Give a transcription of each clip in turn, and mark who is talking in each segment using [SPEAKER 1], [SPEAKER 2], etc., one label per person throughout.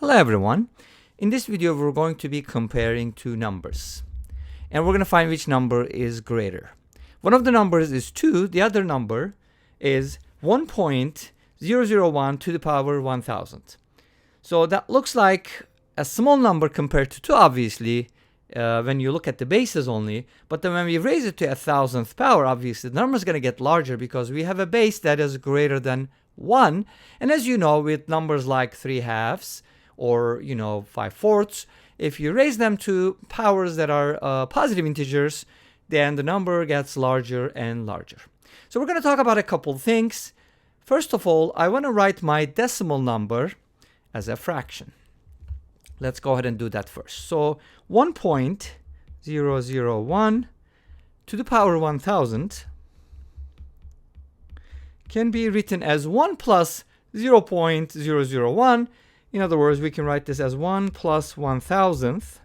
[SPEAKER 1] Hello everyone. In this video we're going to be comparing two numbers and we're going to find which number is greater. One of the numbers is 2, the other number is 1.001 to the power 1000. So that looks like a small number compared to 2 obviously when you look at the bases only, but then when we raise it to 1000th power, obviously the number is going to get larger because we have a base that is greater than 1. And as you know, with numbers like 3/2 or 5/4, if you raise them to powers that are positive integers, then the number gets larger and larger. So we're going to talk about a couple things. First of all, I want to write my decimal number as a fraction. Let's go ahead and do that first. So 1.001 to the power 1000 can be written as 1 plus 0.001. In other words, we can write this as 1 plus 1000th,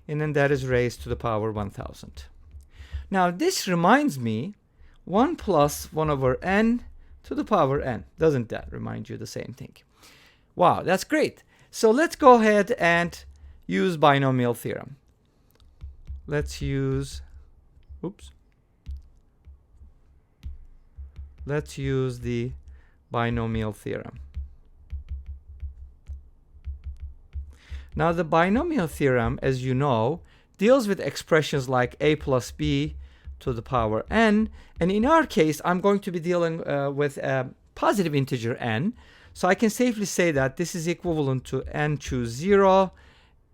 [SPEAKER 1] and then that is raised to the power 1000. Now this reminds me 1 plus 1 over n to the power n. Doesn't that remind you the same thing? Wow, that's great. So let's go ahead and use binomial theorem. Let's use the binomial theorem. Now the binomial theorem, as you know, deals with expressions like a plus b to the power n, and in our case I'm going to be dealing with a positive integer n, so I can safely say that this is equivalent to n choose 0,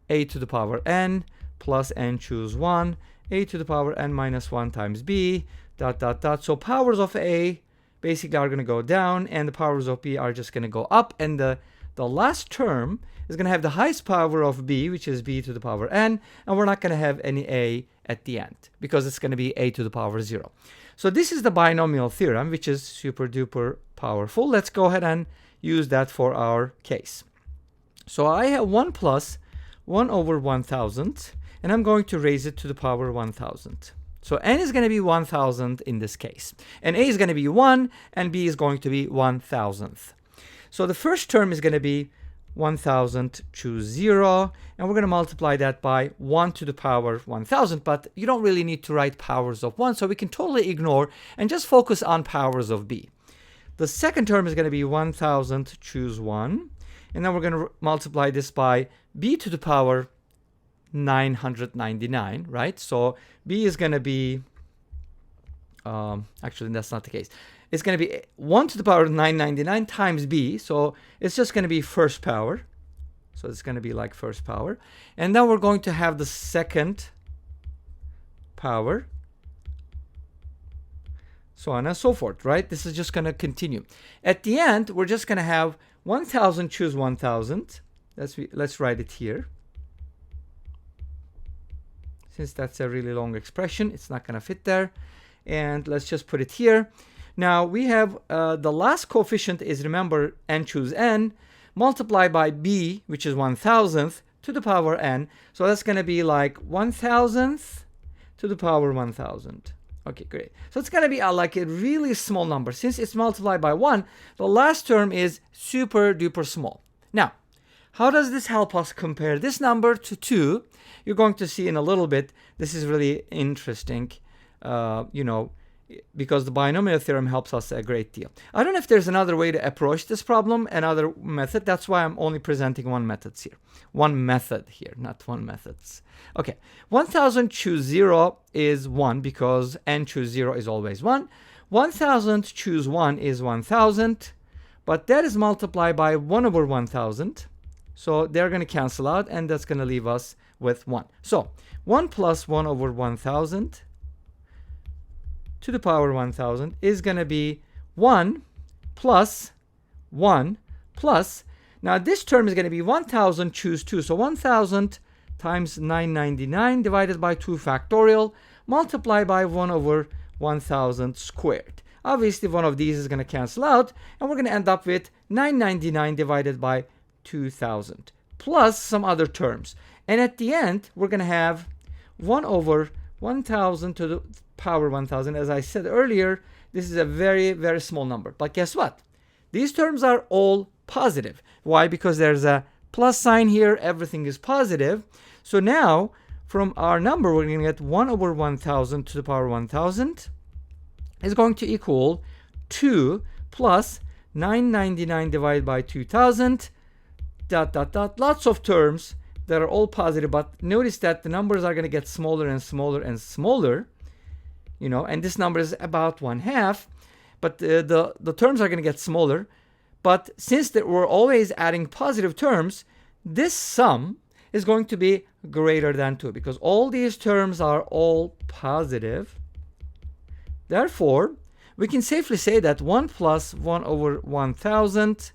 [SPEAKER 1] a to the power n, plus n choose 1, a to the power n minus 1 times b, dot dot dot. So powers of a basically are going to go down and the powers of b are just going to go up, and the last term is going to have the highest power of b, which is b to the power n, and we're not going to have any a at the end because it's going to be a to the power 0. So this is the binomial theorem, which is super duper powerful. Let's go ahead and use that for our case. So I have 1 plus 1 over 1000, and I'm going to raise it to the power 1000. So n is going to be 1000 in this case, and a is going to be 1, and b is going to be 1000th. So the first term is going to be 1000 choose 0, and we're going to multiply that by 1 to the power 1000, but you don't really need to write powers of 1, so we can totally ignore and just focus on powers of b. The second term is going to be 1000 choose 1, and then we're going to multiply this by b to the power 999, right? So b is going to be, actually that's not the case. It's going to be 1 to the power 999 times b, so it's just going to be first power. So it's going to be like first power. And then we're going to have the second power, so on and so forth, right? This is just going to continue. At the end, we're just going to have 1000 choose 1000. Let's write it here. Since that's a really long expression, it's not going to fit there. And let's just put it here. Now we have the last coefficient is, remember, n choose n, multiplied by b, which is 1000th, to the power n. So that's going to be like 1000th to the power 1000. Okay, great. So it's going to be like a really small number. Since it's multiplied by 1, the last term is super duper small. Now, how does this help us compare this number to 2? You're going to see in a little bit. This is really interesting, because the binomial theorem helps us a great deal. I don't know if there's another way to approach this problem, another method. That's why I'm only presenting one method here, not one methods. Okay, 1000 choose 0 is 1 because n choose 0 is always 1. 1000 choose 1 is 1000, but that is multiplied by 1 over 1000. So they're going to cancel out, and that's going to leave us with 1. So 1 plus 1 over 1000 to the power 1000 is going to be 1 plus 1 plus, now this term is going to be 1000 choose 2, so 1000 times 999 divided by 2 factorial multiplied by 1 over 1000 squared. Obviously one of these is going to cancel out, and we're going to end up with 999 divided by 2000 plus some other terms, and at the end we're going to have 1 over 1000 to the power 1000. As I said earlier, this is a very, very small number. But guess what? These terms are all positive. Why? Because there's a plus sign here. Everything is positive. So now, from our number, we're going to get 1 over 1,000 to the power 1,000 is going to equal 2 plus 999 divided by 2,000, dot, dot, dot. Lots of terms that are all positive, but notice that the numbers are going to get smaller and smaller and smaller, and this number is about 1/2, but the terms are going to get smaller. But since we're always adding positive terms, this sum is going to be greater than 2 because all these terms are all positive. Therefore, we can safely say that 1 plus 1 over 1,000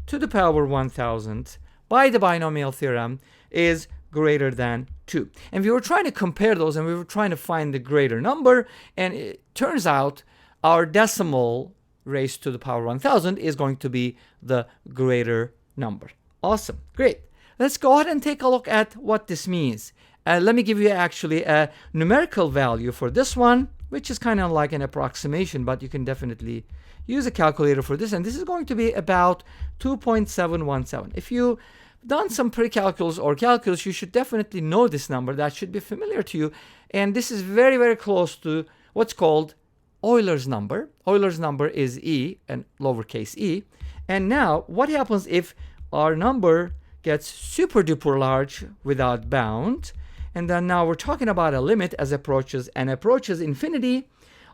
[SPEAKER 1] to the power 1,000 by the binomial theorem is greater than 2. And we were trying to compare those, and we were trying to find the greater number, and it turns out our decimal raised to the power 1,000 is going to be the greater number. Awesome. Great. Let's go ahead and take a look at what this means. Let me give you actually a numerical value for this one, which is kind of like an approximation, but you can definitely use a calculator for this. And this is going to be about 2.717. If you've done some pre-calculus or calculus, you should definitely know this number. That should be familiar to you. And this is very, very close to what's called Euler's number. Euler's number is E, and lowercase e. And now, what happens if our number gets super duper large without bound? And then now we're talking about a limit as approaches infinity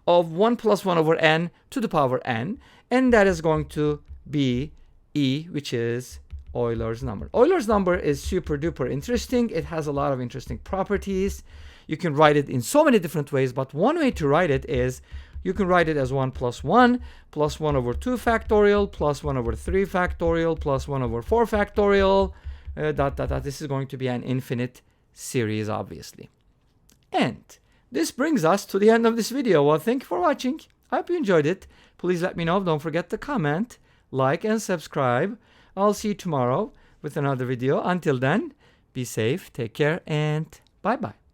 [SPEAKER 1] of 1 plus 1 over n to the power n. And that is going to be E, which is Euler's number. Euler's number is super duper interesting. It has a lot of interesting properties. You can write it in so many different ways, but one way to write it is you can write it as 1 plus 1 plus 1 over 2 factorial plus 1 over 3 factorial plus 1 over 4 factorial, dot, dot, dot. This is going to be an infinite series, obviously. And this brings us to the end of this video. Well, thank you for watching. I hope you enjoyed it. Please let me know. Don't forget to comment, like, and subscribe. I'll see you tomorrow with another video. Until then, be safe, take care, and bye-bye.